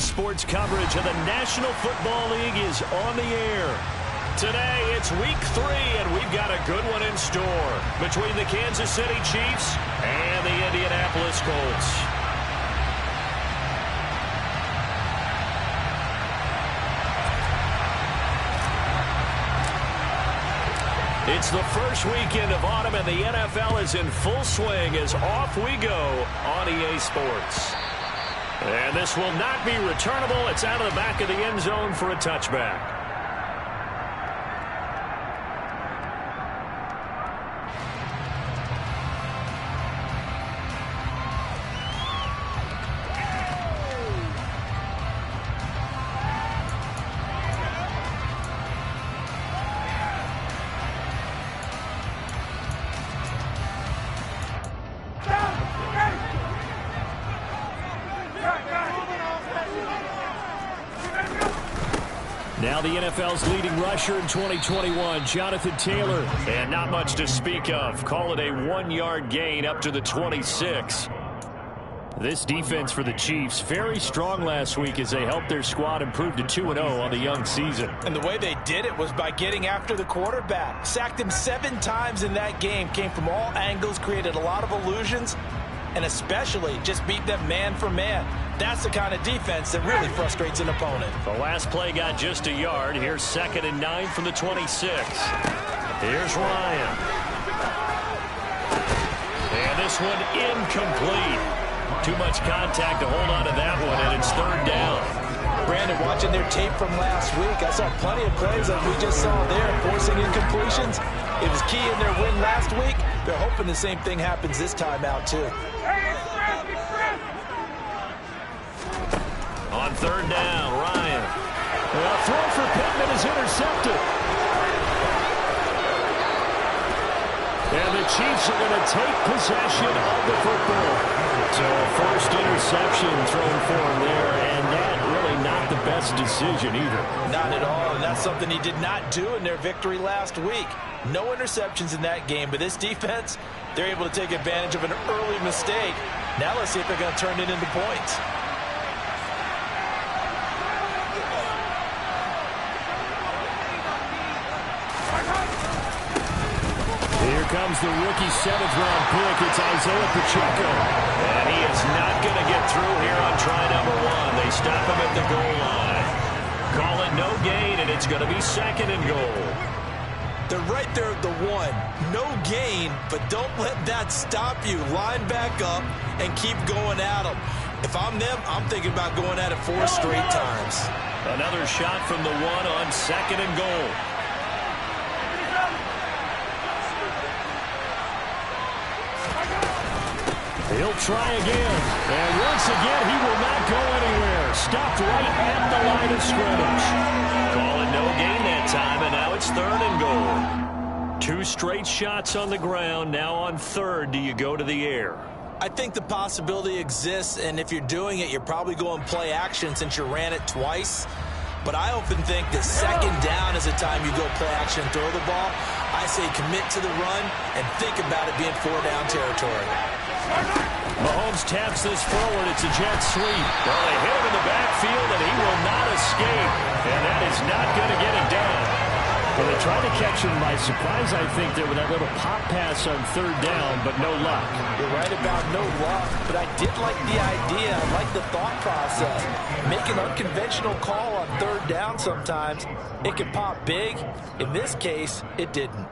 Sports coverage of the National Football League is on the air. Today, it's Week 3, and we've got a good one in store between the Kansas City Chiefs and the Indianapolis Colts. It's the first weekend of autumn, and the NFL is in full swing as off we go on EA Sports. And this will not be returnable. It's out of the back of the end zone for a touchback. Now the NFL's leading rusher in 2021, Jonathan Taylor. And not much to speak of. Call it a 1-yard gain up to the 26. This defense for the Chiefs, very strong last week as they helped their squad improve to 2-0 on the young season. And the way they did it was by getting after the quarterback. Sacked him 7 times in that game. Came from all angles, created a lot of illusions, and especially just beat them man for man. That's the kind of defense that really frustrates an opponent. The last play got just a yard. Here's 2nd and 9 from the 26. Here's Ryan. And this one incomplete. Too much contact to hold on to that one, and it's 3rd down. Brandon, watching their tape from last week, I saw plenty of plays like we just saw there, forcing incompletions. It was key in their win last week. They're hoping the same thing happens this time out, too. On 3rd down, Ryan. A throw for Pittman is intercepted. And the Chiefs are going to take possession of the football. So first interception thrown for him there, and that really not the best decision either. Not at all, and that's something he did not do in their victory last week. No interceptions in that game, but this defense, they're able to take advantage of an early mistake. Now let's see if they're going to turn it into points. Here comes the rookie 7th-round pick. It's Isaiah Pacheco. And he is not going to get through here on try number 1. They stop him at the goal line. Call it no gain, and it's going to be 2nd and goal. They're right there at the 1. No gain, but don't let that stop you. Line back up and keep going at them. If I'm them, I'm thinking about going at it 4 straight times. Another shot from the 1 on 2nd and goal. He'll try again. And once again, he will not go anywhere. Stopped right at the line of scrimmage. Call it no gain that time, and now it's 3rd and goal. 2 straight shots on the ground. Now on 3rd, do you go to the air? I think the possibility exists, and if you're doing it, you're probably going play action since you ran it twice. But I often think that 2nd down is the time you go play action and throw the ball. I say commit to the run and think about it being 4-down territory. Mahomes taps this forward. It's a jet sweep. Well, they hit him in the backfield, and he will not escape. And that is not going to get him down. Well, they tried to catch him by surprise, I think, there with that little pop pass on 3rd down, but no luck. You're right about no luck, but I did like the idea. I like the thought process. Make an unconventional call on 3rd down sometimes. It can pop big. In this case, it didn't.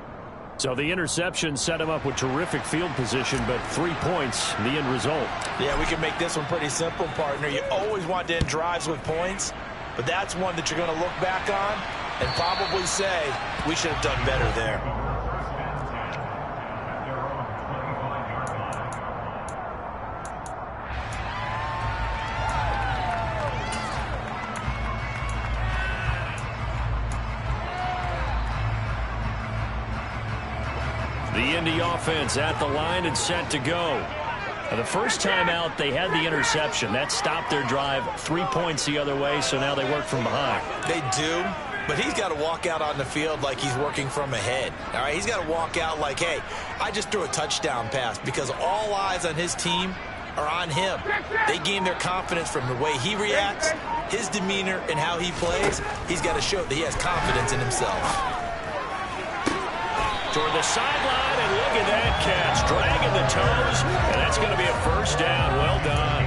So the interception set him up with terrific field position, but 3 points, the end result. Yeah, we can make this one pretty simple, partner. You always want to end drives with points, but that's one that you're going to look back on and probably say, we should have done better there. The Indy offense at the line and set to go. Now, the first time out, they had the interception. That stopped their drive 3 points the other way, so now they work from behind. They do, but he's got to walk out on the field like he's working from ahead. All right, he's got to walk out like, hey, I just threw a touchdown pass, because all eyes on his team are on him. They gain their confidence from the way he reacts, his demeanor, and how he plays. He's got to show that he has confidence in himself. Toward the sideline, and look at that catch. Dragging the toes, and that's going to be a first down. Well done.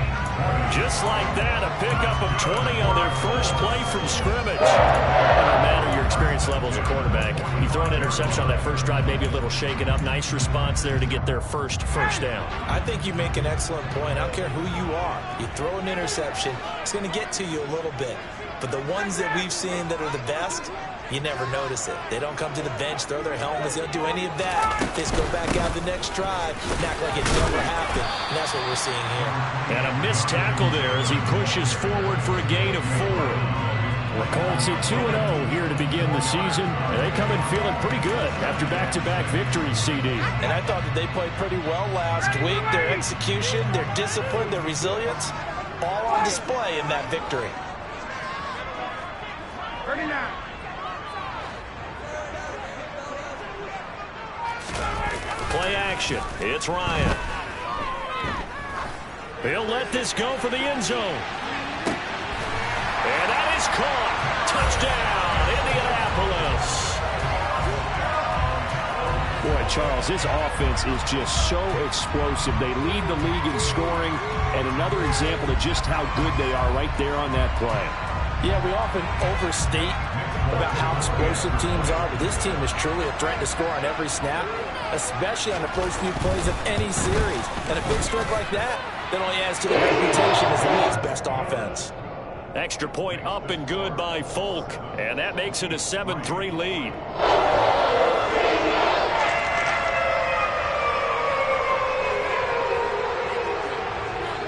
Just like that, a pickup of 20 on their first play from scrimmage. No matter your experience level as a quarterback, you throw an interception on that first drive, maybe a little shaken up. Nice response there to get their first down. I think you make an excellent point. I don't care who you are. You throw an interception, it's going to get to you a little bit. But the ones that we've seen that are the best, you never notice it. They don't come to the bench, throw their helmets. They don't do any of that. They just go back out the next drive and act like it never happened. And that's what we're seeing here. And a missed tackle there as he pushes forward for a gain of 4. The Colts at 2-0 here to begin the season. And they come in feeling pretty good after back-to-back victories, CD. And I thought that they played pretty well last week. Their execution, their discipline, their resilience, all on display in that victory. 39. Play action. It's Ryan. He'll let this go for the end zone. And that is caught. Touchdown, Indianapolis. Boy, Charles, this offense is just so explosive. They lead the league in scoring, and another example of just how good they are right there on that play. Yeah, we often overstate about how explosive teams are, but this team is truly a threat to score on every snap, especially on the first few plays of any series. And a big stroke like that only adds to their reputation as the league's best offense. Extra point up and good by Folk, and that makes it a 7-3 lead.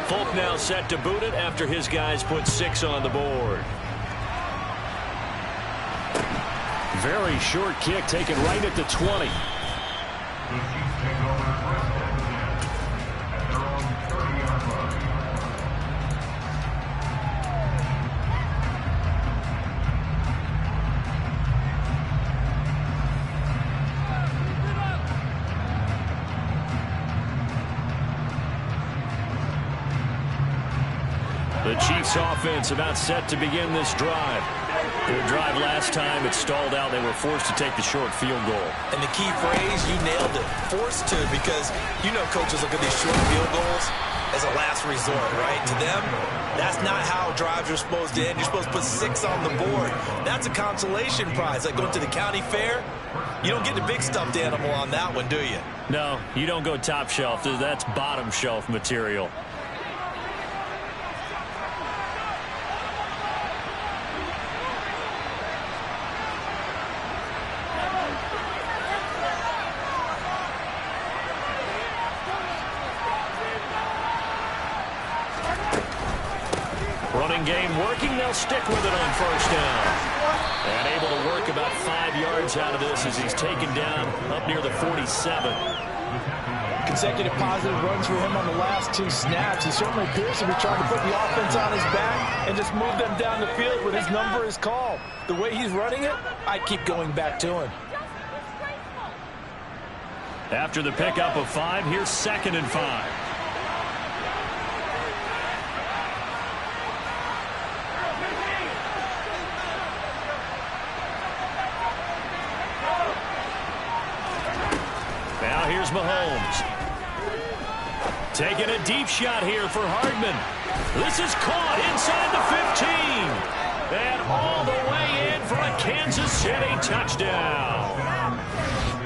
Folk now set to boot it after his guys put 6 on the board. Very short kick taken right at the 20. The Chiefs offense about set to begin this drive. Their drive last time, it stalled out. They were forced to take the short field goal. And the key phrase, you nailed it, forced to, because you know coaches look at these short field goals as a last resort, right? To them, that's not how drives are supposed to end. You're supposed to put 6 on the board. That's a consolation prize, like going to the county fair. You don't get the big stuffed animal on that one, do you? No, you don't go top shelf. That's bottom shelf material. Running game working. They'll stick with it on first down. And able to work about 5 yards out of this as he's taken down up near the 47. Consecutive positive runs for him on the last 2 snaps. He certainly appears to be trying to put the offense on his back and just move them down the field when his number is called. The way he's running it, I keep going back to him. After the pickup of 5, here's 2nd and 5. Now here's Mahomes. Taking a deep shot here for Hardman. This is caught inside the 15. And all the way in for a Kansas City touchdown.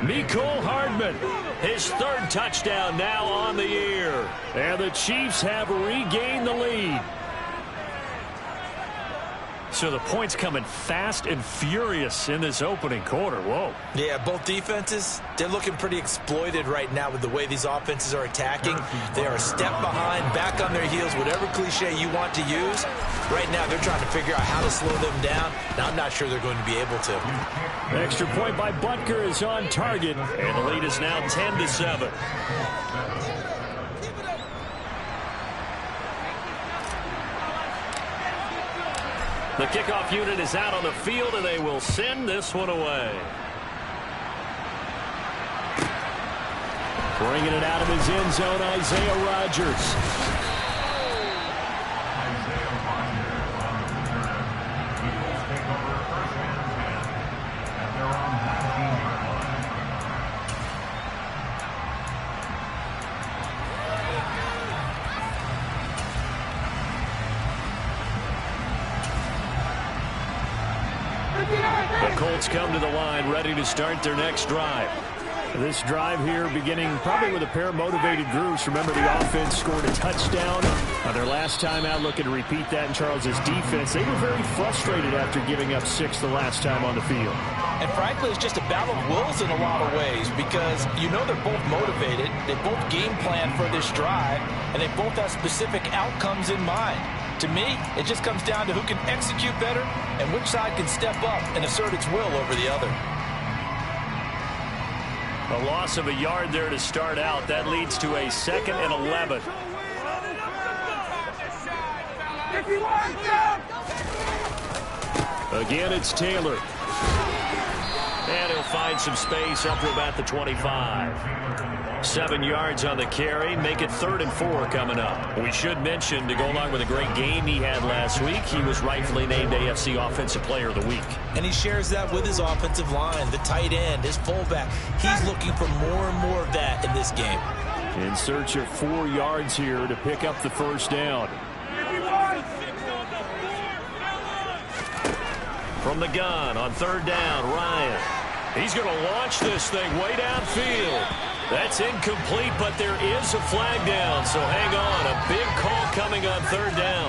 Mecole Hardman, his 3rd touchdown now on the year. And the Chiefs have regained the lead. So the points coming fast and furious in this opening quarter. Whoa. Yeah, both defenses, they're looking pretty exploited right now with the way these offenses are attacking. They are a step behind, back on their heels, whatever cliche you want to use. Right now, they're trying to figure out how to slow them down, and I'm not sure they're going to be able to. Extra point by Butker is on target, and the lead is now 10-7. The kickoff unit is out on the field, and they will send this one away. Bringing it out of his end zone, Isaiah Rodgers. The Colts come to the line ready to start their next drive. This drive here beginning probably with a pair of motivated groups. Remember, the offense scored a touchdown on their last time out, looking to repeat that in Charles's defense. They were very frustrated after giving up 6 the last time on the field. And frankly, it's just a battle of wills in a lot of ways because you know they're both motivated. They both game plan for this drive, and they both have specific outcomes in mind. To me, it just comes down to who can execute better and which side can step up and assert its will over the other. A loss of a yard there to start out. That leads to a 2nd and 11. Again, it's Taylor. And he'll find some space up to about the 25. 7 yards on the carry. Make it 3rd and 4 coming up. We should mention, to go along with a great game he had last week, he was rightfully named AFC Offensive Player of the Week. And he shares that with his offensive line, the tight end, his fullback. He's looking for more and more of that in this game. In search of 4 yards here to pick up the first down. From the gun on 3rd down, Ryan. He's going to launch this thing way downfield. That's incomplete, but there is a flag down, so hang on. A big call coming on 3rd down.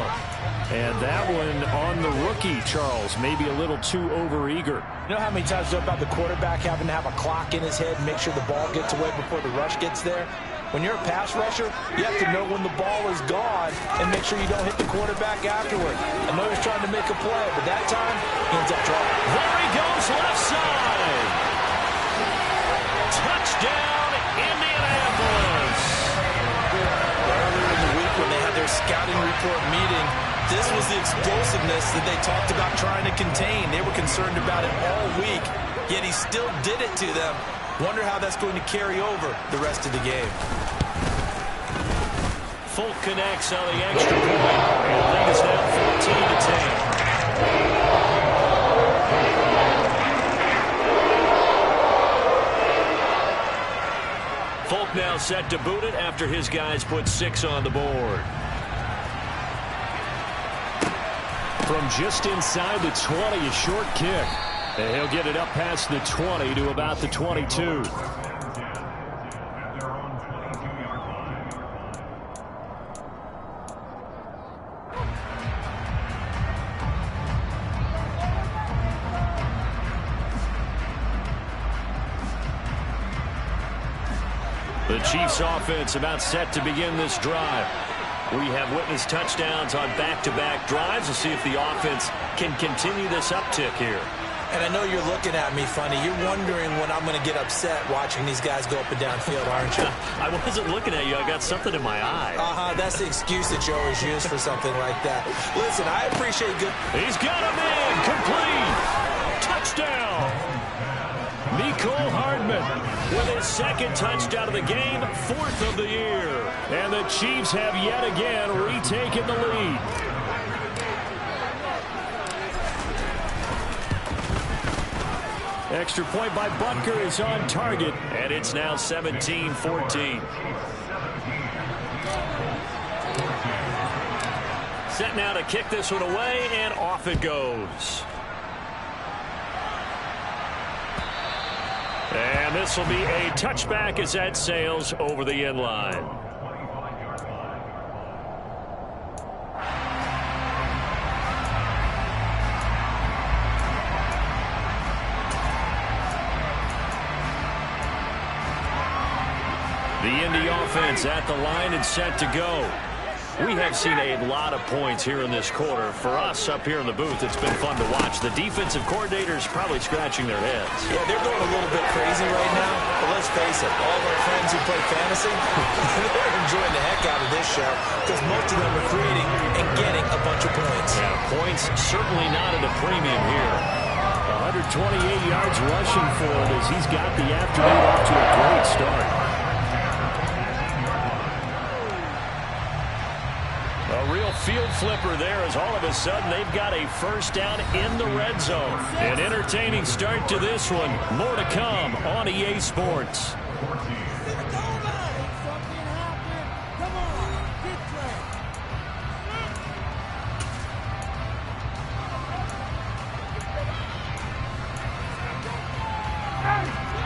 And that one on the rookie, Charles, maybe a little too overeager. You know how many times about the quarterback having to have a clock in his head and make sure the ball gets away before the rush gets there? When you're a pass rusher, you have to know when the ball is gone and make sure you don't hit the quarterback afterward. I know he's trying to make a play, but that time, he ends up dropping. There he goes, left side. Touchdown, Indianapolis. Earlier in the week when they had their scouting report meeting, this was the explosiveness that they talked about trying to contain. They were concerned about it all week, yet he still did it to them. Wonder how that's going to carry over the rest of the game. Folk connects on the extra point. And the lead is now 14-10. Folk now set to boot it after his guys put 6 on the board. From just inside the 20, a short kick. And he'll get it up past the 20 to about the 22. The Chiefs offense about set to begin this drive. We have witnessed touchdowns on back-to-back drives. We'll see if the offense can continue this uptick here. And I know you're looking at me funny. You're wondering when I'm going to get upset watching these guys go up and down field, aren't you? I wasn't looking at you. I got something in my eye. That's the excuse that you always use for something like that. Listen, I appreciate good... He's got him in. Complete. Touchdown. Mecole Hardman with his 2nd touchdown of the game, 4th of the year. And the Chiefs have yet again retaken the lead. Extra point by Butker is on target. And it's now 17-14. Set now to kick this one away, and off it goes. And this will be a touchback as that sails over the end line. The Indy offense at the line and set to go. We have seen a lot of points here in this quarter. For us up here in the booth, it's been fun to watch. The defensive coordinators probably scratching their heads. Yeah, they're going a little bit crazy right now. But let's face it, all of our friends who play fantasy, they're enjoying the heck out of this show because most of them are creating and getting a bunch of points. Yeah, points certainly not at a premium here. 128 yards rushing for him as he's got the afternoon off to a great start. A real field flipper there as all of a sudden they've got a first down in the red zone. An entertaining start to this one. More to come on EA Sports.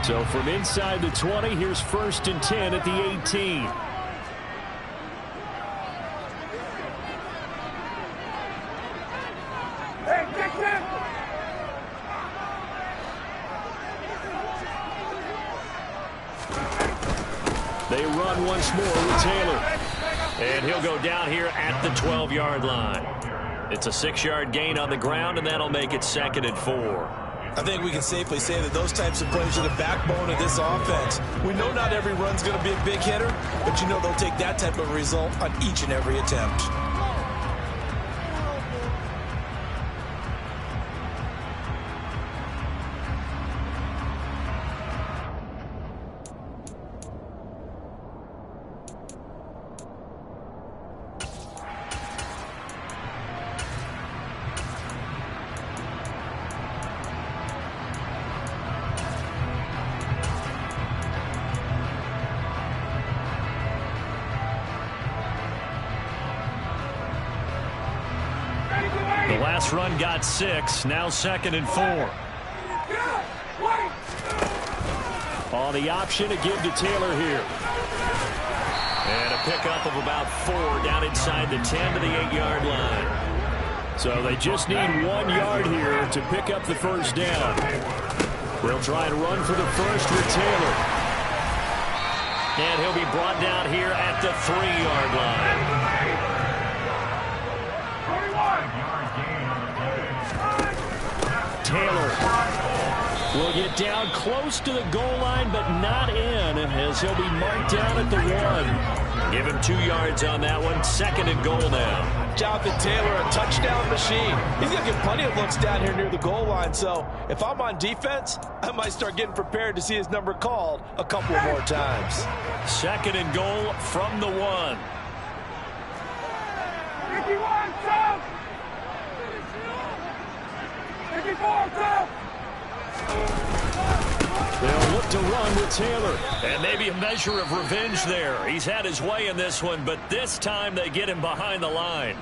So from inside the 20, here's 1st and 10 at the 18. They run once more with Taylor. And he'll go down here at the 12-yard line. It's a 6-yard gain on the ground, and that'll make it 2nd and 4. I think we can safely say that those types of plays are the backbone of this offense. We know not every run's going to be a big hitter, but you know they'll take that type of result on each and every attempt. The last run got 6. Now 2nd and 4. On the option to give to Taylor here. And a pickup of about 4 down inside the 10 to the 8-yard line. So they just need 1 yard here to pick up the first down. They'll try and run for the first with Taylor. And he'll be brought down here at the 3-yard line. Taylor will get down close to the goal line, but not in, as he'll be marked down at the 1. Give him 2 yards on that one. 2nd and goal now. Jonathan Taylor, a touchdown machine. He's going to get plenty of looks down here near the goal line, so if I'm on defense, I might start getting prepared to see his number called a couple more times. 2nd and goal from the 1. They'll look to run with Taylor. And maybe a measure of revenge there. He's had his way in this one, but this time they get him behind the line.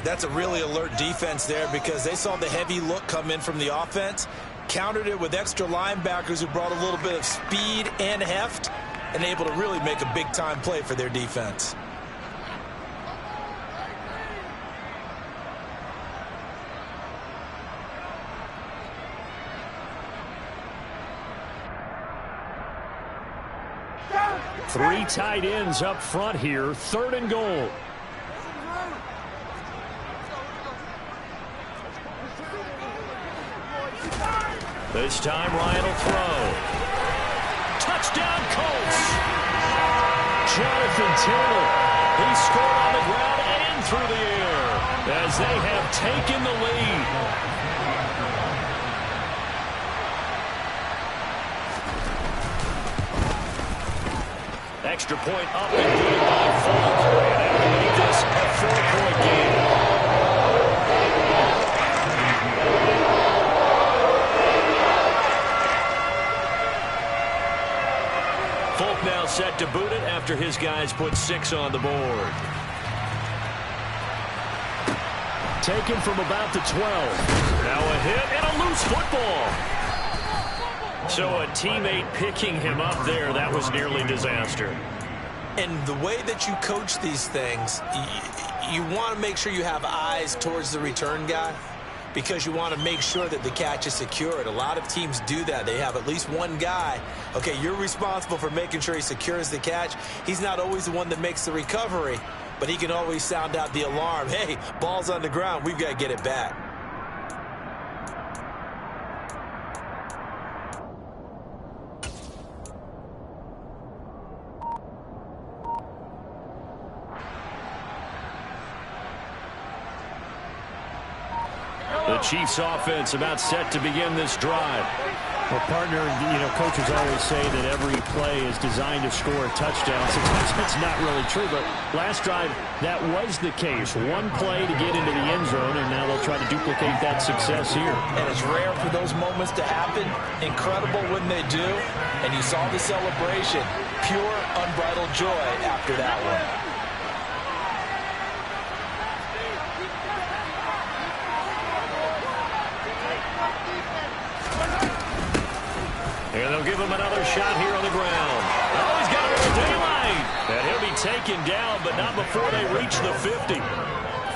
That's a really alert defense there because they saw the heavy look come in from the offense, countered it with extra linebackers who brought a little bit of speed and heft, and able to really make a big-time play for their defense. Three tight ends up front here. 3rd and goal. This time Ryan will throw. Touchdown Colts. Jonathan Taylor. He scored on the ground and through the air as they have taken the lead. Extra point up and good by Folk. And that'll make this a 4-point game. Folk now set to boot it after his guys put 6 on the board. Taken from about the 12. Now a hit and a loose football. So a teammate picking him up there, that was nearly disaster. And the way that you coach these things, you want to make sure you have eyes towards the return guy because you want to make sure that the catch is secured. A lot of teams do that. They have at least one guy. Okay, you're responsible for making sure he secures the catch. He's not always the one that makes the recovery, but he can always sound out the alarm. Hey, ball's on the ground. We've got to get it back. The Chiefs offense about set to begin this drive. Well, partner, coaches always say that every play is designed to score a touchdown. Sometimes that's not really true, but last drive, that was the case. One play to get into the end zone, and now they'll try to duplicate that success here. And it's rare for those moments to happen. Incredible when they do. And you saw the celebration. Pure, unbridled joy after that one. And they'll give him another shot here on the ground. Oh, he's got a little daylight. And he'll be taken down, but not before they reach the 50.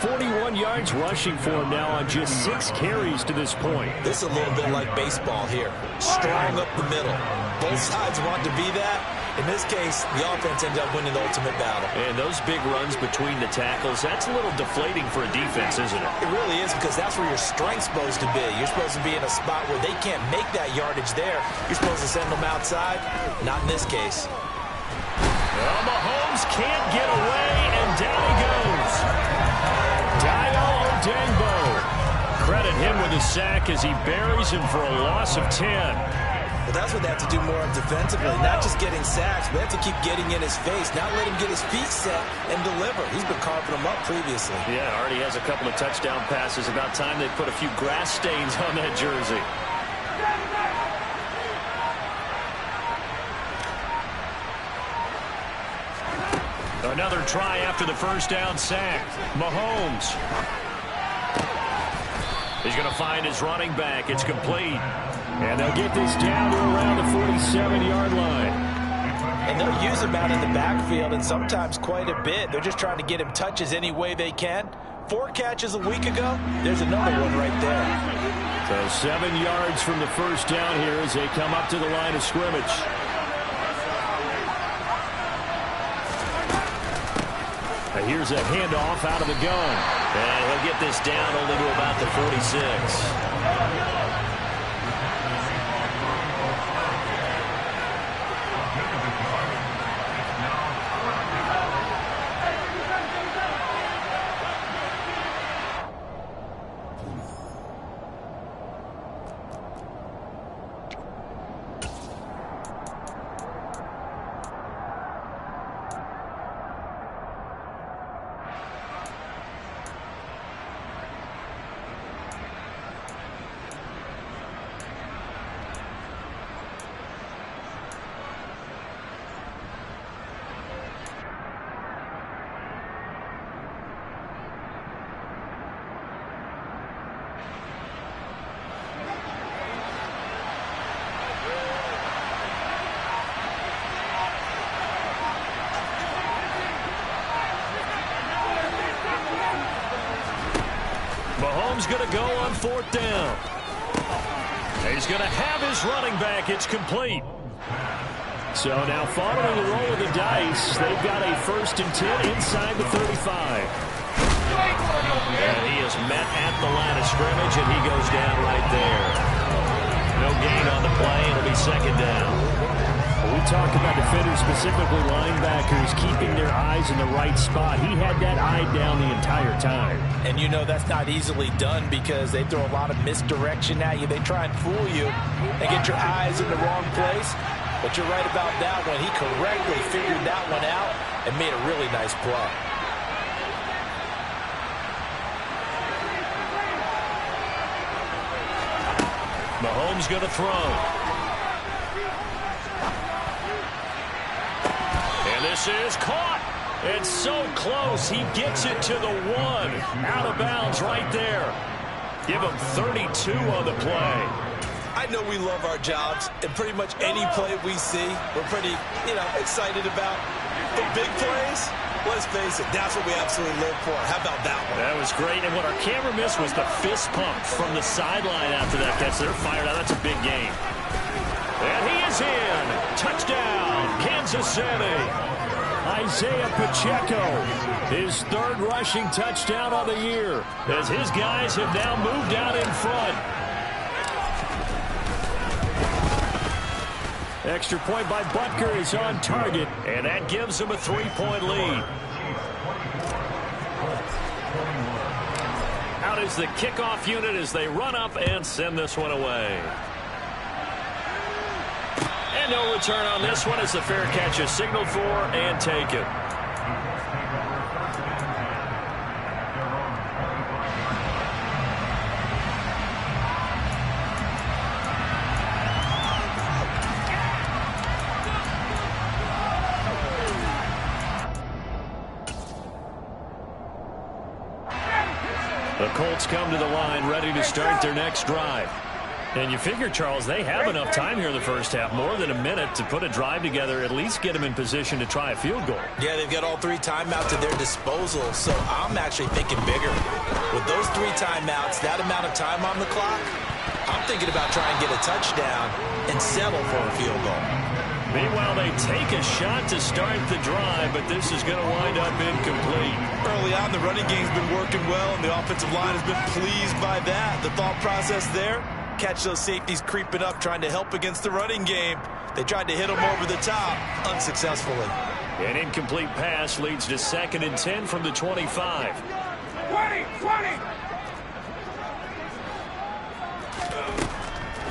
41 yards rushing for him now on just 6 carries to this point. This is a little bit like baseball here. Strong up the middle. Both sides want to be that. In this case, the offense ends up winning the ultimate battle. And those big runs between the tackles, that's a little deflating for a defense, isn't it? It really is, because that's where your strength's supposed to be. You're supposed to be in a spot where they can't make that yardage there. You're supposed to send them outside. Not in this case. Well, Mahomes can't get away, and down he goes. Dio Odengbo. Credit him with a sack as he buries him for a loss of 10. Well, that's what they have to do more of defensively. Not just getting sacks, but they have to keep getting in his face. Not let him get his feet set and deliver. He's been carving them up previously. Yeah, already has a couple of touchdown passes. About time they put a few grass stains on that jersey. Another try after the first down sack. Mahomes. He's going to find his running back. It's complete. And they'll get this down to around the 47-yard line. And they'll use him out in the backfield, and sometimes quite a bit. They're just trying to get him touches any way they can. 4 catches a week ago. There's another one right there. So 7 yards from the first down here as they come up to the line of scrimmage. Here's a handoff out of the gun. And he'll get this down only to about the 46. Mahomes going to go on 4th down. He's going to have his running back. It's complete. So now following the roll of the dice, they've got a 1st and 10 inside the 35. And he is met at the line of scrimmage, and he goes down right there. No gain on the play. It'll be 2nd down. We talk about defenders, specifically linebackers, keeping their eyes in the right spot. He had that eye down the entire time. And you know that's not easily done because they throw a lot of misdirection at you. They try and fool you and get your eyes in the wrong place. But you're right about that one. He correctly figured that one out and made a really nice play. Mahomes going to throw. This is caught. It's so close. He gets it to the 1. Out of bounds right there. Give him 32 on the play. I know we love our jobs, and pretty much any play we see, we're pretty, excited about. The big plays, let's face it, that's what we absolutely live for. How about that one? That was great. And what our camera missed was the fist pump from the sideline after that catch. They're fired out. That's a big game. And he is in. Touchdown, Kansas City. Isaiah Pacheco, his 3rd rushing touchdown of the year, as his guys have now moved out in front. Extra point by Butker is on target, and that gives him a 3-point lead. Out is the kickoff unit as they run up and send this one away. And no return on this one as the fair catch is signaled for and taken. The Colts come to the line ready to start their next drive. And you figure, Charles, they have enough time here in the first half, more than a minute, to put a drive together, at least get them in position to try a field goal. Yeah, they've got all 3 timeouts at their disposal, so I'm actually thinking bigger. With those 3 timeouts, that amount of time on the clock, I'm thinking about trying to get a touchdown and settle for a field goal. Meanwhile, they take a shot to start the drive, but this is going to wind up incomplete. Early on, the running game's been working well, and the offensive line has been pleased by that. The thought process there, catch those safeties creeping up, trying to help against the running game. They tried to hit them over the top, unsuccessfully. An incomplete pass leads to 2nd and 10 from the 25. 20!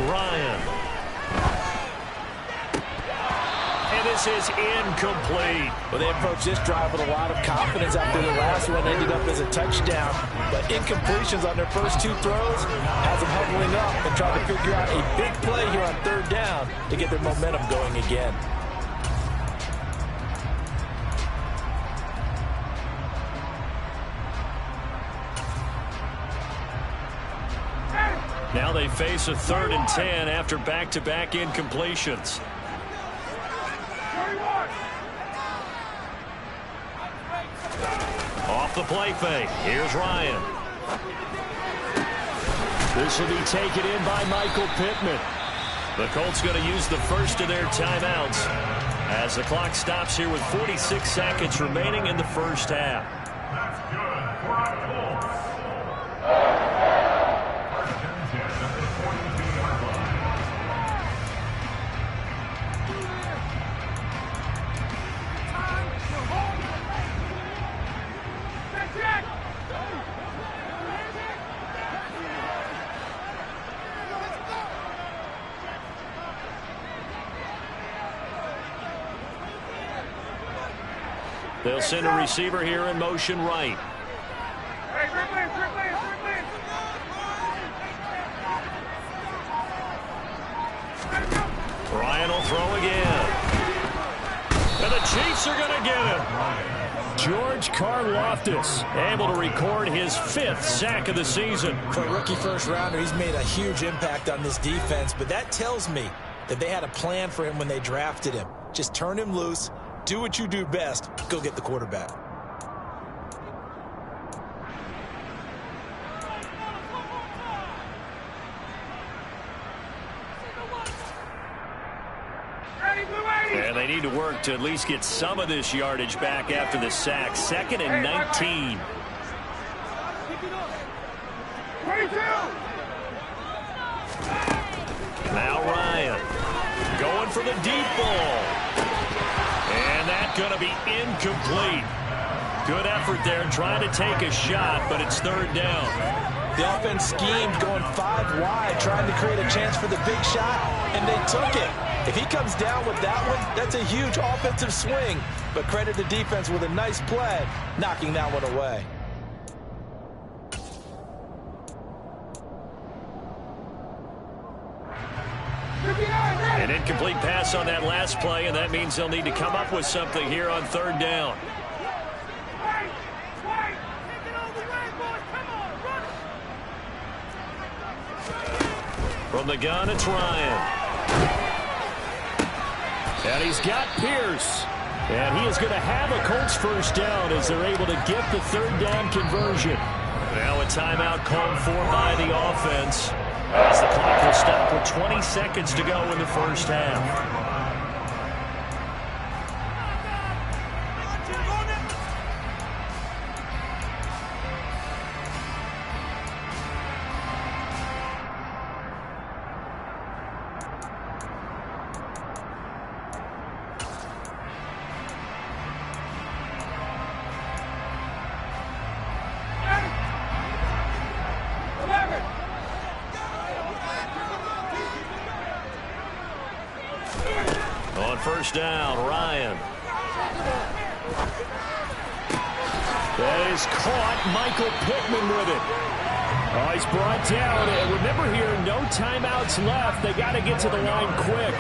Ryan. And this is incomplete. Well, they approached this drive with a lot of confidence after the last one ended up as a touchdown. But incompletions on their first 2 throws has them huddling up and trying to figure out a big play here on 3rd down to get their momentum going again. Now they face a 3rd and 10 after back-to-back incompletions. Off the play fake. Here's Ryan. This will be taken in by Michael Pittman. The Colts going to use the first of their timeouts as the clock stops here with 46 seconds remaining in the first half. They'll send a receiver here in motion right. Ryan will throw again. And the Chiefs are going to get him. George Karlaftis able to record his 5th sack of the season. For a rookie first-rounder, he's made a huge impact on this defense, but that tells me that they had a plan for him when they drafted him. Just turn him loose. Do what you do best. Go get the quarterback. And they need to work to at least get some of this yardage back after the sack. 2nd and 19. Now Ryan going for the deep ball. And that's going to be incomplete. Good effort there trying to take a shot, but it's 3rd down. The offense schemed going 5 wide, trying to create a chance for the big shot, and they took it. If he comes down with that one, that's a huge offensive swing. But credit the defense with a nice play, knocking that one away. An incomplete pass on that last play, and that means they'll need to come up with something here on 3rd down. From the gun, it's Ryan. And he's got Pierce. And he is going to have a Colts first down as they're able to get the 3rd down conversion. Now a timeout called for by the offense as the clock will stop with 20 seconds to go in the first half. On first down, Ryan. That is caught. Michael Pittman with it. Oh, he's brought down. And remember here, no timeouts left. They got to get to the line quick.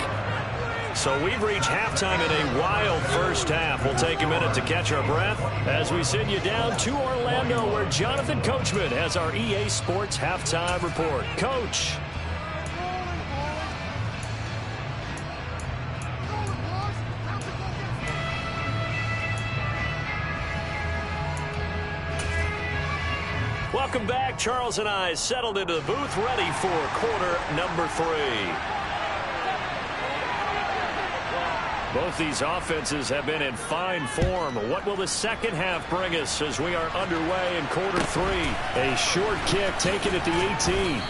So we've reached halftime in a wild first half. We'll take a minute to catch our breath as we send you down to Orlando, where Jonathan Coachman has our EA Sports halftime report. Coach. Welcome back. Charles and I settled into the booth, ready for quarter number 3. Both these offenses have been in fine form. What will the second half bring us as we are underway in quarter 3? A short kick taken at the 18.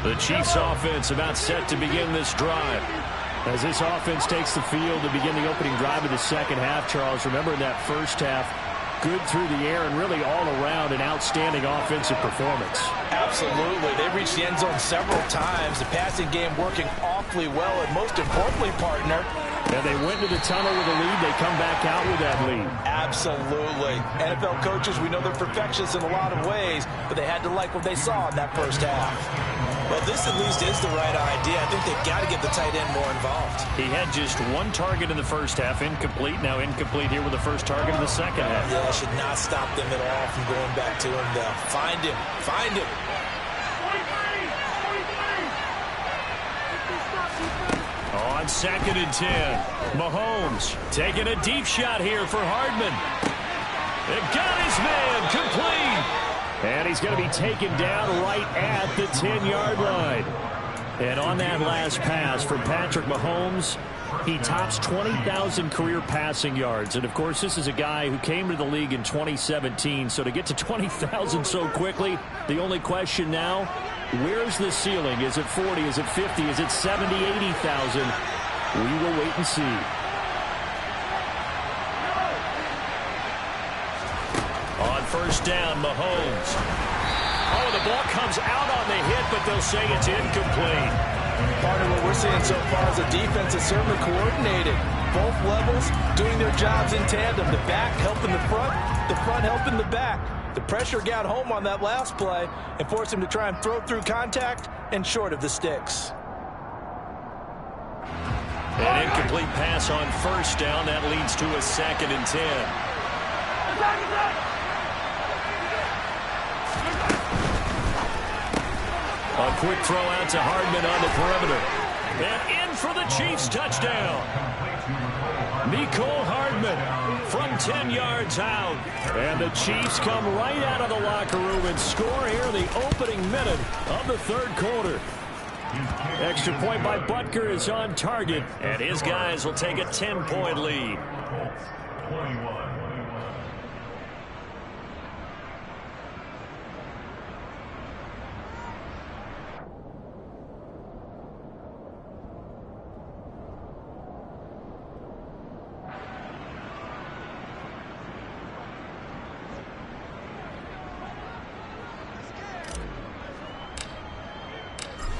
The Chiefs offense about set to begin this drive. As this offense takes the field to begin the opening drive of the second half, Charles, remember in that first half, good through the air and really all around an outstanding offensive performance. Absolutely. They reached the end zone several times. The passing game working awfully well, and most importantly, partner, and they went to the tunnel with a lead. They come back out with that lead. Absolutely. NFL coaches, we know they're perfectionists in a lot of ways, but they had to like what they saw in that first half. Well, this at least is the right idea. I think they've got to get the tight end more involved. He had just one target in the first half, incomplete. Now incomplete here with the first target in the second half. Yeah, should not stop them at all from going back to him, though. Find him. Find him. On 2nd and 10, Mahomes taking a deep shot here for Hardman. It got his man complete. And he's going to be taken down right at the 10-yard line. And on that last pass from Patrick Mahomes, he tops 20,000 career passing yards. And, of course, this is a guy who came to the league in 2017. So to get to 20,000 so quickly, the only question now, where's the ceiling? Is it 40? Is it 50? Is it 70, 80,000? We will wait and see. On first down, Mahomes. Oh, the ball comes out on the hit, but they'll say it's incomplete. Part of what we're seeing so far is a defense that's certainly coordinated. Both levels doing their jobs in tandem. The back helping the front helping the back. The pressure got home on that last play and forced him to try and throw through contact and short of the sticks. An incomplete pass on first down. That leads to a 2nd and 10. A quick throw out to Hardman on the perimeter. And in for the Chiefs touchdown. Mecole Hardman from 10 yards out. And the Chiefs come right out of the locker room and score here in the opening minute of the third quarter. Extra point by Butker is on target, and his guys will take a 10-point lead.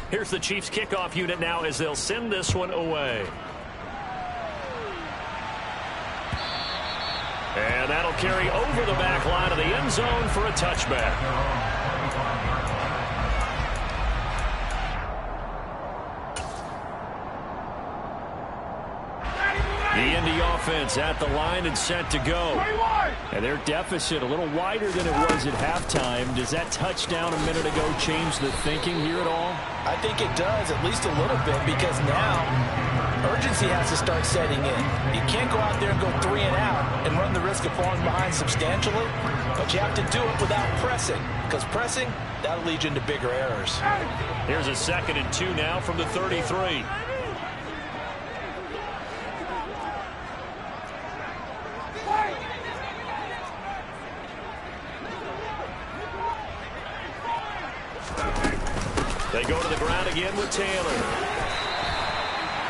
Here's the Chiefs kickoff unit now as they'll send this one away. And that'll carry over the back line of the end zone for a touchback. the offense at the line and set to go. And their deficit a little wider than it was at halftime. Does that touchdown a minute ago change the thinking here at all? I think it does, at least a little bit, because now urgency has to start setting in. You can't go out there and go 3 and out and run the risk of falling behind substantially, but you have to do it without pressing, because pressing, that'll lead you into bigger errors. Here's a 2nd and 2 now from the 33. They go to the ground again with Taylor.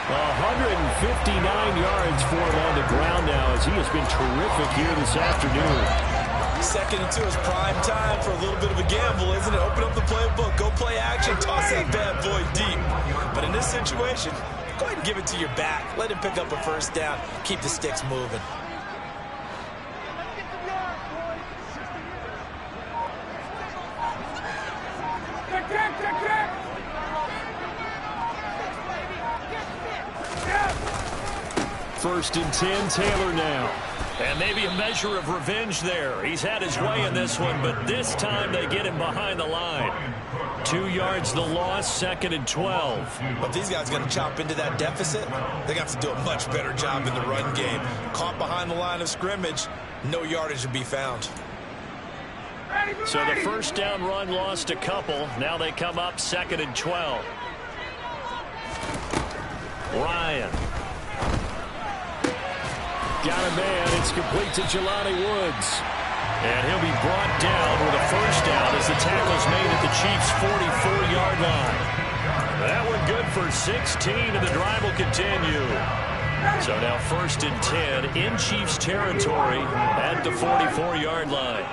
159 yards for him on the ground now, as he has been terrific here this afternoon. 2nd and 2 is prime time for a little bit of a gamble, isn't it? Open up the playbook, go play action, toss that bad boy deep. But in this situation, go ahead and give it to your back. Let him pick up a 1st down. Keep the sticks moving. First and 10, Taylor now. And maybe a measure of revenge there. He's had his way in this one, but this time they get him behind the line. 2 yards the loss, 2nd and 12. But these guys got to chop into that deficit. They got to do a much better job in the run game. Caught behind the line of scrimmage, no yardage to be found. So the 1st down run lost a couple. Now they come up 2nd and 12. Ryan. Got a man. It's complete to Jelani Woods. And he'll be brought down with a 1st down as the tackle's made at the Chiefs' 44-yard line. That one good for 16, and the drive will continue. So now 1st and 10 in Chiefs territory at the 44-yard line.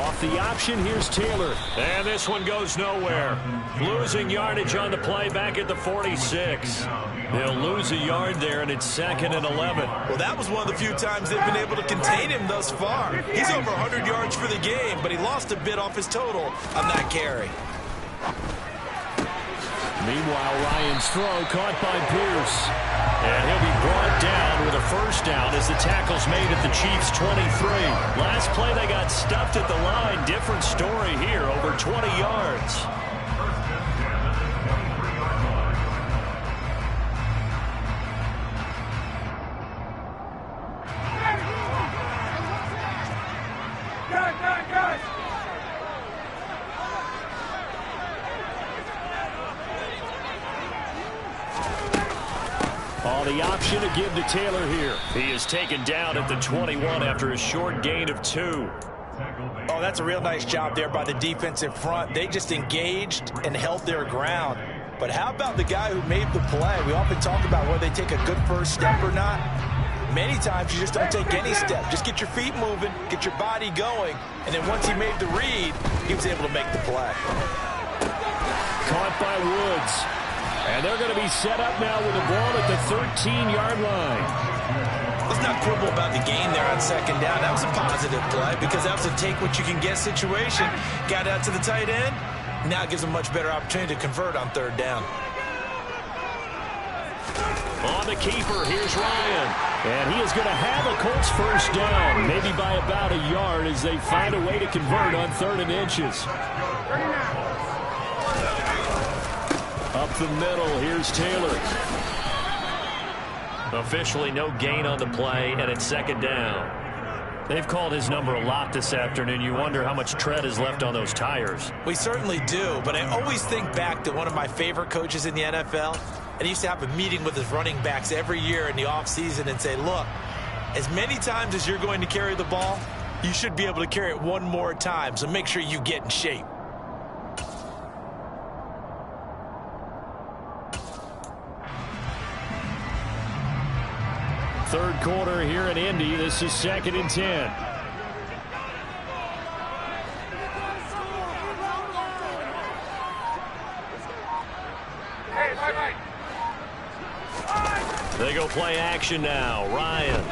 Off the option, here's Taylor. And this one goes nowhere. Losing yardage on the play back at the 46. They'll lose a yard there, and it's 2nd and 11. Well, that was one of the few times they've been able to contain him thus far. He's over 100 yards for the game, but he lost a bit off his total on that carry. Meanwhile, Ryan's throw caught by Pierce. And he'll be brought down with a 1st down as the tackle's made at the Chiefs' 23. Last play they got stuffed at the line. Different story here, over 20 yards. The option to give to Taylor here. He is taken down at the 21 after a short gain of 2. Oh, that's a real nice job there by the defensive front. They just engaged and held their ground. But how about the guy who made the play? We often talk about whether they take a good 1st step or not. Many times you just don't take any step. Just get your feet moving, get your body going, and then once he made the read, he was able to make the play. Caught by Woods. And they're going to be set up now with the ball at the 13-yard line. Let's not quibble about the gain there on 2nd down. That was a positive play because that was a take-what-you-can-get situation. Got out to the tight end. Now it gives them a much better opportunity to convert on 3rd down. On the keeper, here's Ryan. And he is going to have a Colts 1st down, maybe by about a yard as they find a way to convert on 3rd and inches. Up the middle, here's Taylor. Officially no gain on the play, and it's 2nd down. They've called his number a lot this afternoon. You wonder how much tread is left on those tires. We certainly do, but I always think back to one of my favorite coaches in the NFL, and he used to have a meeting with his running backs every year in the offseason and say, look, as many times as you're going to carry the ball, you should be able to carry it one more time, so make sure you get in shape. Third quarter here in Indy. This is 2nd and 10. They go play action now. Ryan.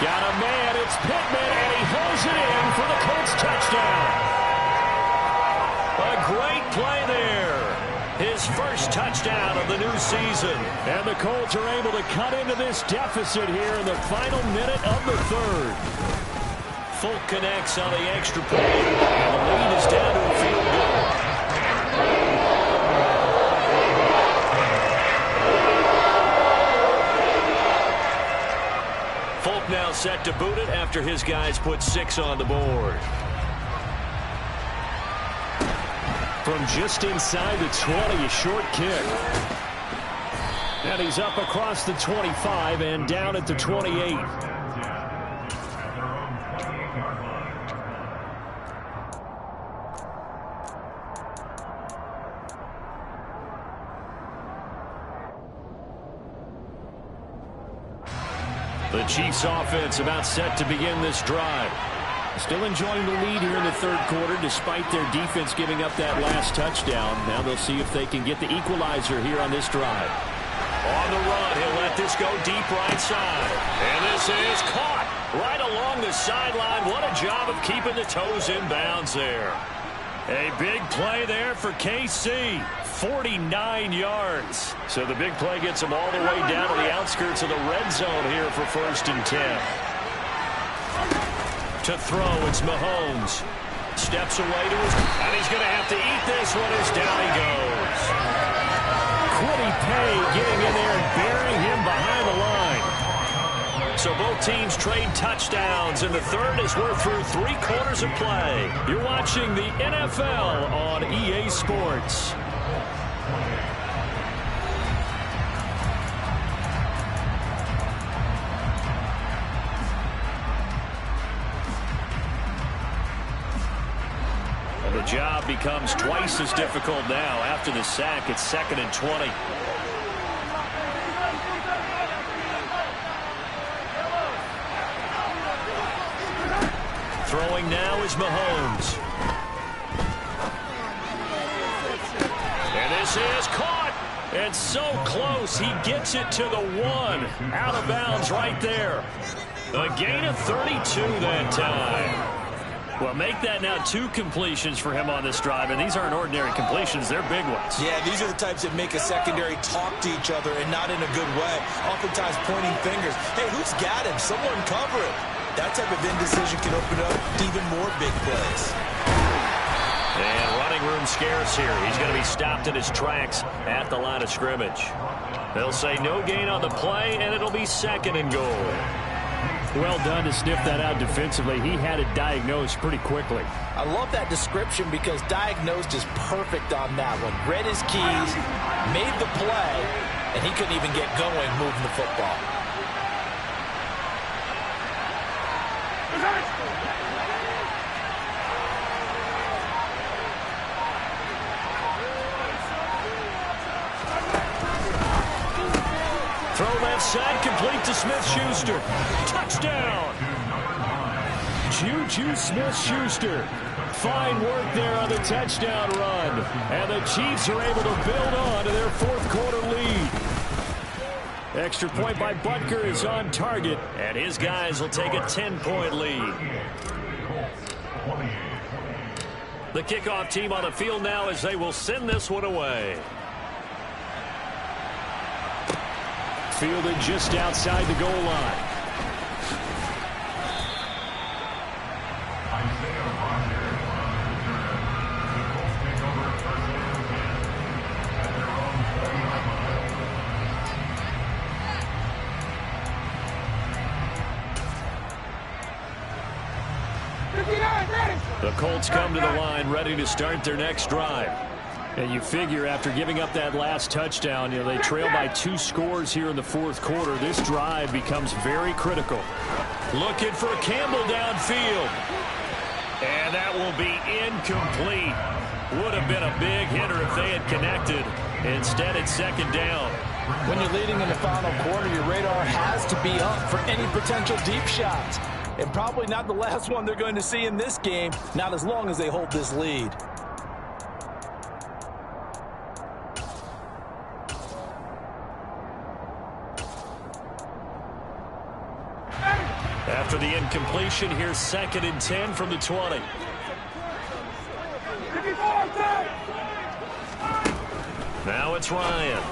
Got a man. It's Pittman, and he hauls it in for the Colts touchdown. A great play there. His first touchdown of the new season. And the Colts are able to cut into this deficit here in the final minute of the third. Folk connects on the extra point, and the lead is down to a field goal. Folk now set to boot it after his guys put 6 on the board. From just inside the 20, a short kick. And he's up across the 25 and down at the 28. The Chiefs offense about set to begin this drive. Still enjoying the lead here in the third quarter despite their defense giving up that last touchdown. Now they'll see if they can get the equalizer here on this drive. On the run, he'll let this go deep right side. And this is caught right along the sideline. What a job of keeping the toes in bounds there. A big play there for KC. 49 yards. So the big play gets them all the way down to the outskirts of the red zone here for 1st and 10. To throw, it's Mahomes. Steps away to his... And he's going to have to eat this one as down he goes. Quiddy Pay getting in there and burying him behind the line. So both teams trade touchdowns, and the third as we're through 3 quarters of play. You're watching the NFL on EA Sports. And the job becomes twice as difficult now. After the sack, it's 2nd and 20. Throwing now is Mahomes. And this is caught. And so close, he gets it to the 1. Out of bounds right there. A gain of 32 that time. Well, make that now 2 completions for him on this drive, and these aren't ordinary completions. They're big ones. Yeah, these are the types that make a secondary talk to each other and not in a good way. Oftentimes pointing fingers. Hey, who's got him? Someone cover it. That type of indecision can open up even more big plays. And running room scarce here. He's going to be stopped in his tracks at the line of scrimmage. They'll say no gain on the play, and it'll be 2nd and goal. Well done to sniff that out defensively. He had it diagnosed pretty quickly. I love that description because diagnosed is perfect on that one. Read his keys, made the play, and he couldn't even get going moving the football. Throw left side, complete to Smith-Schuster. Touchdown! Juju Smith-Schuster. Fine work there on the touchdown run. And the Chiefs are able to build on to their 4th quarter lead. Extra point by Butker is on target. And his guys will take a 10-point lead. The kickoff team on the field now as they will send this one away. Fielded just outside the goal line. The Colts come to the line ready to start their next drive. And you figure after giving up that last touchdown, they trail by 2 scores here in the 4th quarter. This drive becomes very critical. Looking for Campbell downfield. And that will be incomplete. Would have been a big hitter if they had connected. Instead, it's 2nd down. When you're leading in the final quarter, your radar has to be up for any potential deep shots. And probably not the last one they're going to see in this game, not as long as they hold this lead. After the incompletion, here's 2nd and 10 from the 20. Now it's Ryan.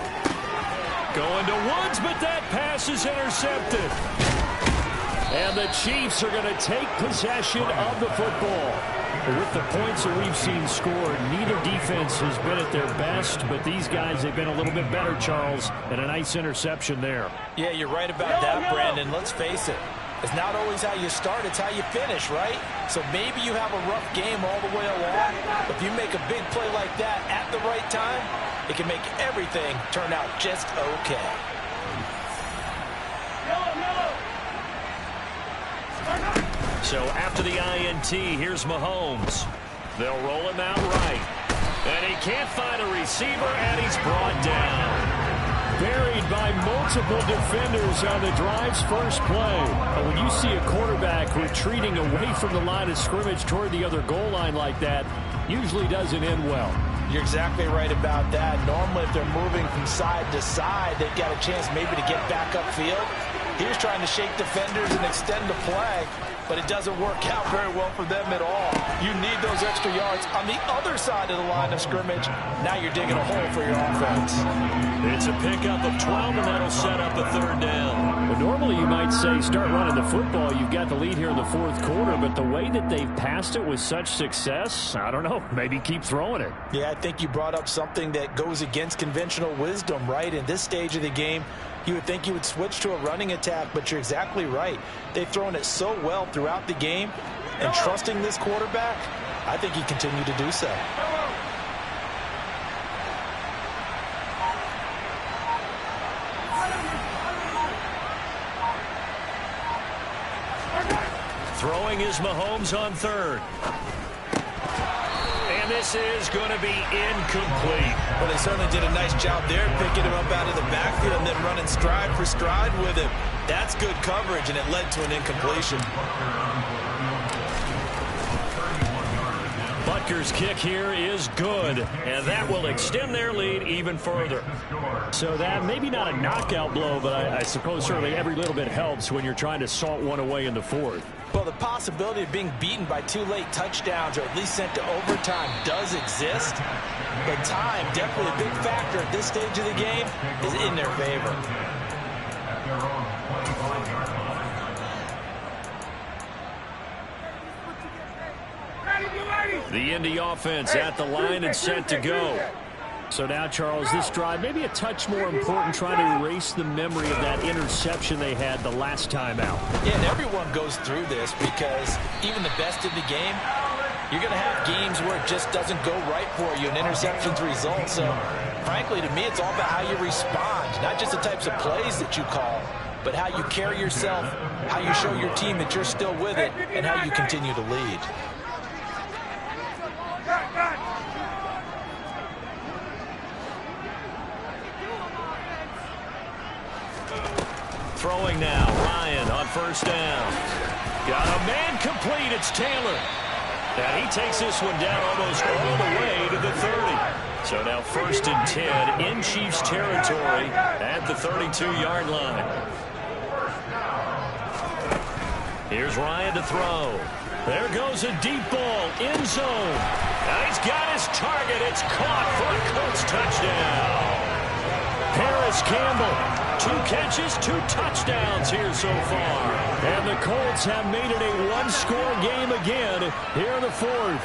Going to Woods, but that pass is intercepted. And the Chiefs are going to take possession of the football. With the points that we've seen scored, neither defense has been at their best, but these guys have been a little bit better, Charles, and a nice interception there. Yeah, you're right about that, Brandon. Let's face it. It's not always how you start, it's how you finish, right? So maybe you have a rough game all the way along, but if you make a big play like that at the right time, it can make everything turn out just okay. So after the INT, here's Mahomes. They'll roll him out right. And he can't find a receiver, and he's brought down. Buried by multiple defenders on the drive's first play. And when you see a quarterback retreating away from the line of scrimmage toward the other goal line like that, usually doesn't end well. You're exactly right about that. Normally, if they're moving from side to side, they've got a chance maybe to get back upfield. He was trying to shake defenders and extend the play, but it doesn't work out very well for them at all. You need those extra yards on the other side of the line of scrimmage. Now you're digging a hole for your offense. It's a pickup of 12, and that'll set up a third down. Well, normally you might say start running the football. You've got the lead here in the fourth quarter, but the way that they've passed it with such success, I don't know, maybe keep throwing it. Yeah, I think you brought up something that goes against conventional wisdom, right? In this stage of the game, you would think you would switch to a running attack, but you're exactly right. They've thrown it so well throughout the game, and trusting this quarterback, I think he continued to do so. Throwing is Mahomes on third. And this is going to be incomplete. Well, they certainly did a nice job there, picking him up out of the backfield and then running stride for stride with him. That's good coverage, and it led to an incompletion. Butker's kick here is good, and that will extend their lead even further. So that maybe not a knockout blow, but I suppose certainly every little bit helps when you're trying to salt one away in the fourth. Well, the possibility of being beaten by 2 late touchdowns or at least sent to overtime does exist, but time, definitely a big factor at this stage of the game, is in their favor. The Indy offense at the line and set to go. So now, Charles, this drive maybe a touch more important, trying to erase the memory of that interception they had the last time out. Yeah, and everyone goes through this because even the best in the game, you're going to have games where it just doesn't go right for you, and interceptions result. So, frankly, to me, it's all about how you respond, not just the types of plays that you call, but how you carry yourself, how you show your team that you're still with it, and how you continue to lead. Throwing now, Ryan on first down. Got a man complete, it's Taylor. And he takes this one down almost all the way to the 30. So now 1st and 10 in Chiefs territory at the 32-yard line. Here's Ryan to throw. There goes a deep ball, end zone. Now he's got his target, it's caught for a Colts touchdown. Paris Campbell. 2 catches, 2 touchdowns here so far. And the Colts have made it a one-score game again here in the fourth.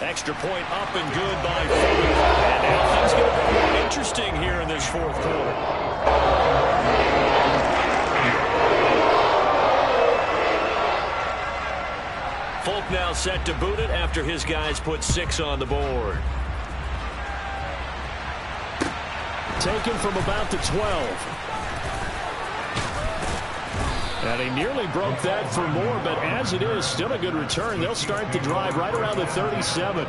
Extra point up and good by Fulton. And now things get a bit more interesting here in this fourth quarter. Fulton now set to boot it after his guys put 6 on the board. Taken from about the 12. And he nearly broke that for more, but as it is, still a good return. They'll start the drive right around the 37.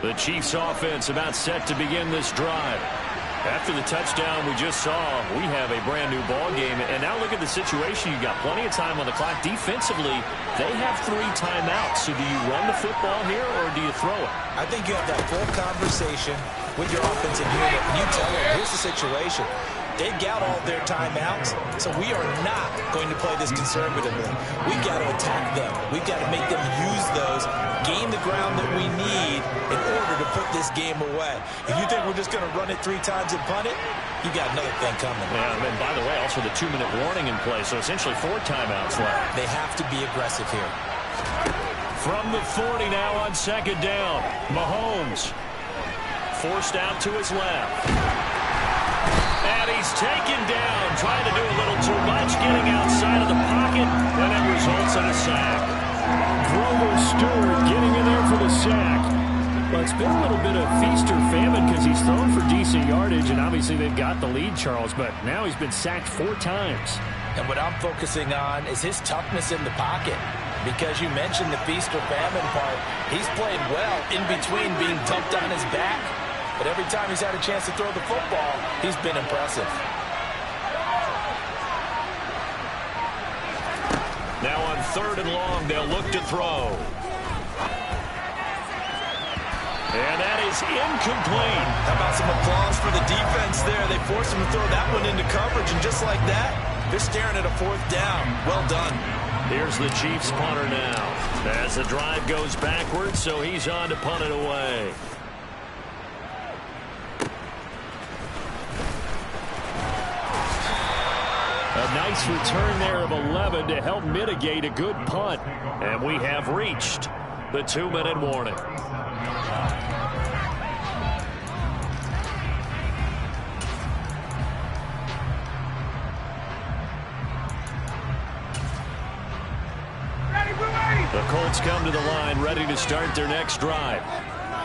The Chiefs offense about set to begin this drive. After the touchdown we just saw, we have a brand new ball game. And now look at the situation. You got plenty of time on the clock. Defensively, they have 3 timeouts. So do you run the football here or do you throw it? I think you have that full conversation with your offensive unit. And you tell them, here's the situation. They've got all their timeouts, so we are not going to play this conservatively. We've got to attack them. We've got to make them use those, gain the ground that we need in order to put this game away. If you think we're just going to run it 3 times and punt it, you got another thing coming. Yeah, and by the way, also the 2-minute warning in play, so essentially 4 timeouts left. They have to be aggressive here. From the 40 now on 2nd down, Mahomes forced out to his left. And he's taken down, trying to do a little too much, getting outside of the pocket, and it results in a sack. Grover Stewart getting in there for the sack. Well, it's been a little bit of feast or famine because he's thrown for decent yardage, and obviously they've got the lead, Charles, but now he's been sacked 4 times. And what I'm focusing on is his toughness in the pocket. Because you mentioned the feast or famine part, he's played well in between being dumped on his back. But every time he's had a chance to throw the football, he's been impressive. Now on 3rd and long, they'll look to throw. And that is incomplete. How about some applause for the defense there? They forced him to throw that one into coverage, and just like that, they're staring at a 4th down. Well done. Here's the Chiefs punter now. As the drive goes backwards, so he's on to punt it away. A nice return there of 11 to help mitigate a good punt. And we have reached the 2-minute warning. The Colts come to the line ready to start their next drive.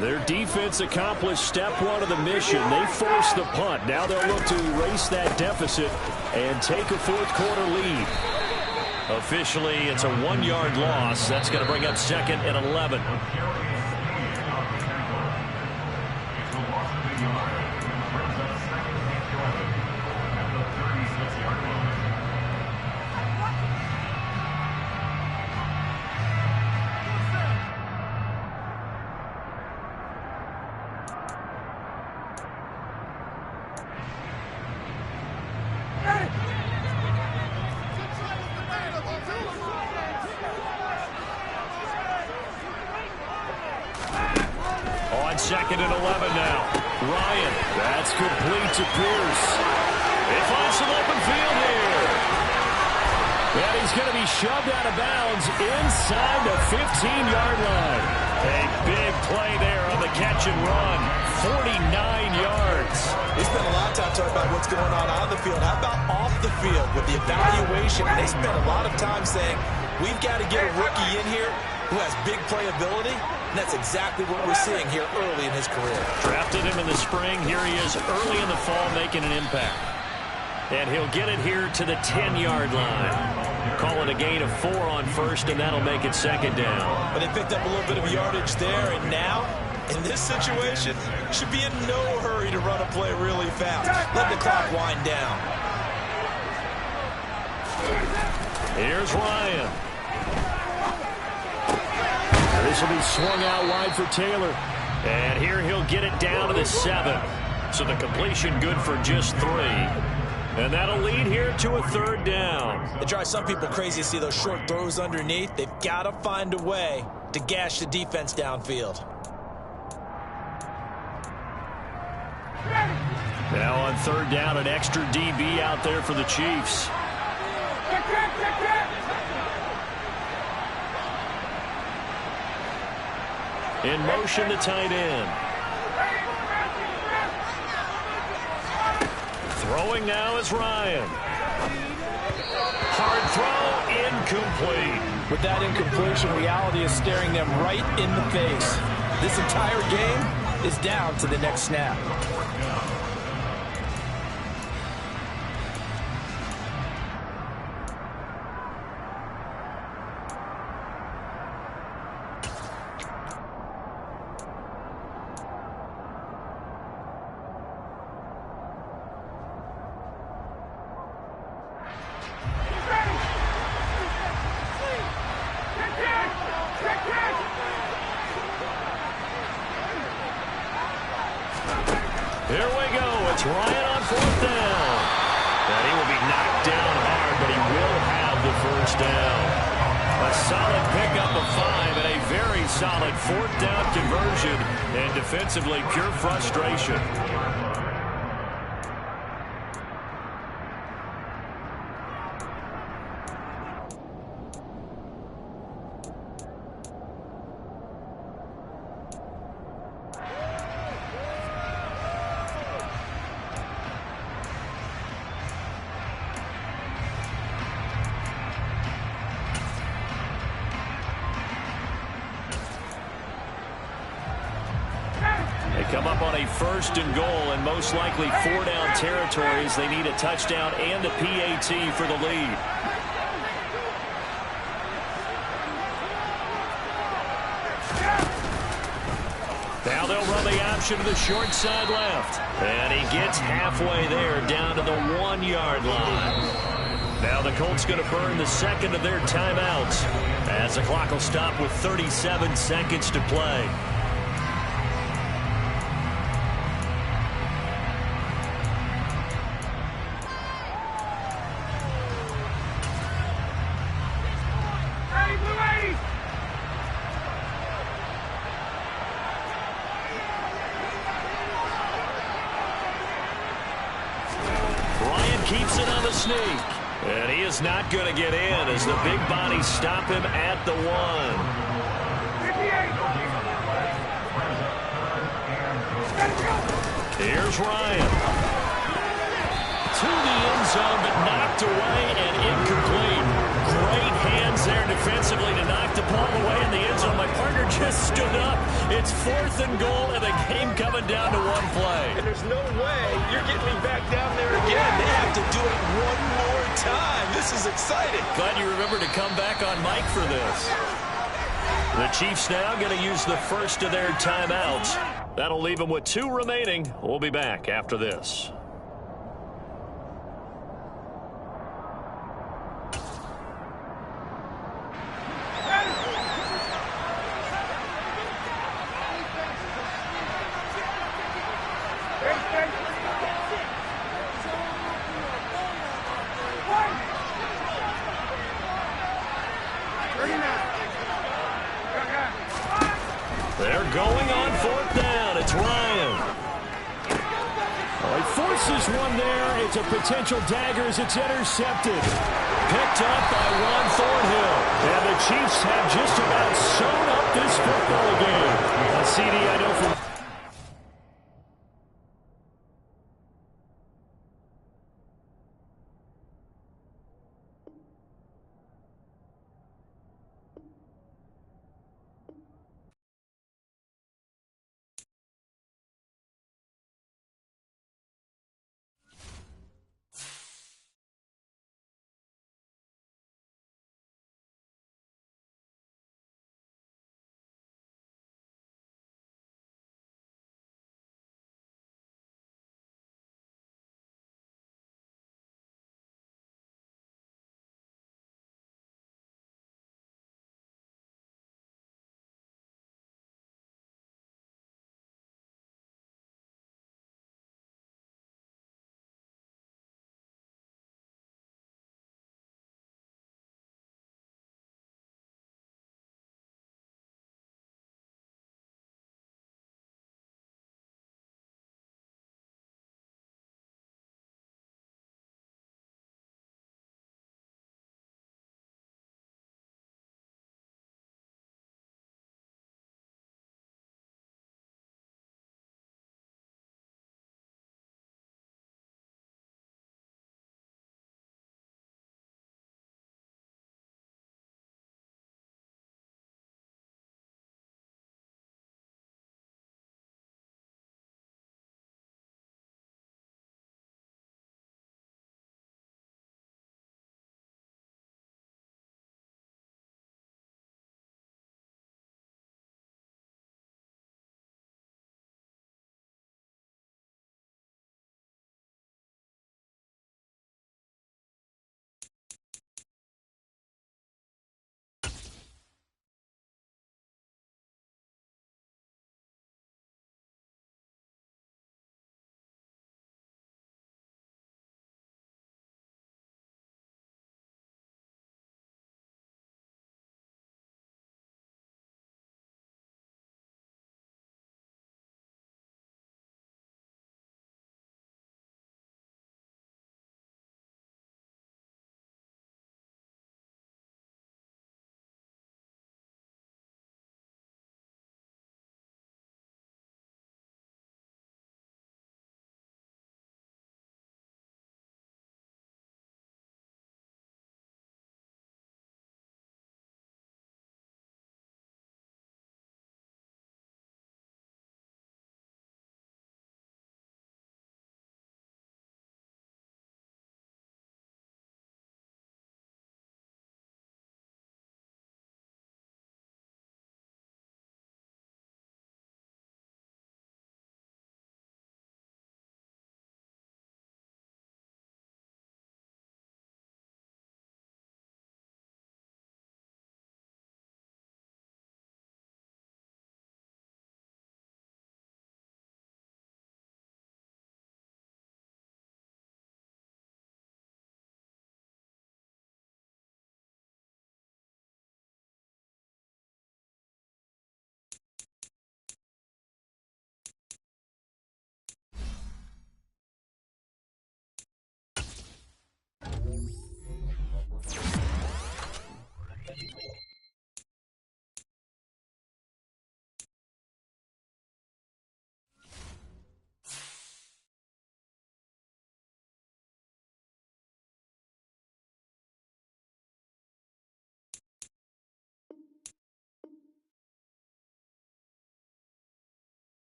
Their defense accomplished step 1 of the mission. They forced the punt. Now they'll look to erase that deficit and take a 4th-quarter lead. Officially, it's a 1-yard loss. That's going to bring up 2nd and 11. On 2nd and 11 now. Ryan, that's complete to Pierce. They find some open field here. And he's going to be shoved out of bounds inside the 15-yard line. A big play there on the catch and run. 49 yards. They spent a lot of time talking about what's going on the field. How about off the field with the evaluation? They spent a lot of time saying, we've got to get a rookie in here who has big playability. And that's exactly what we're seeing here early in his career. Drafted him in the spring. Here he is early in the fall making an impact. And he'll get it here to the 10-yard line. Call it a gain of 4 on 1st, and that'll make it 2nd down. But they picked up a little bit of yardage there, and now, in this situation, should be in no hurry to run a play really fast. Let the clock wind down. Here's Ryan. This will be swung out wide for Taylor. And here he'll get it down to the 7. So the completion good for just 3. And that'll lead here to a 3rd down. It drives some people crazy to see those short throws underneath. They've got to find a way to gash the defense downfield. Now on 3rd down, an extra DB out there for the Chiefs. In motion, the tight end. Throwing now is Ryan. Hard throw, incomplete. With that incompletion, reality is staring them right in the face. This entire game is down to the next snap. Ryan on fourth down. And he will be knocked down hard, but he will have the first down. A solid pickup of 5 and a very solid fourth down conversion. And defensively, pure frustration. Come up on a first and goal and most likely 4-down territories. They need a touchdown and a PAT for the lead. Now they'll run the option to the short side left. And he gets halfway there down to the 1-yard line. Now the Colts going to burn the second of their timeouts as the clock will stop with 37 seconds to play. Keeps it on the sneak. And he is not going to get in as the big bodies stop him at the 1. Here's Ryan. To the end zone, but knocked away and incomplete. Great hands there defensively to knock the ball away in the end zone. My partner just stood up. It's 4th and goal, and the game coming down to 1 play. And there's no way you're getting me back down there again. Yeah, they have to do it one more time. This is exciting. Glad you remembered to come back on mic for this. The Chiefs now going to use the first of their timeouts. That'll leave them with 2 remaining. We'll be back after this. They're going on 4th down. It's Ryan. Well, he forces one there. It's a potential dagger as it's intercepted. Picked up by Juan Thornhill. And the Chiefs have just about sewn up this football game. CD, I know from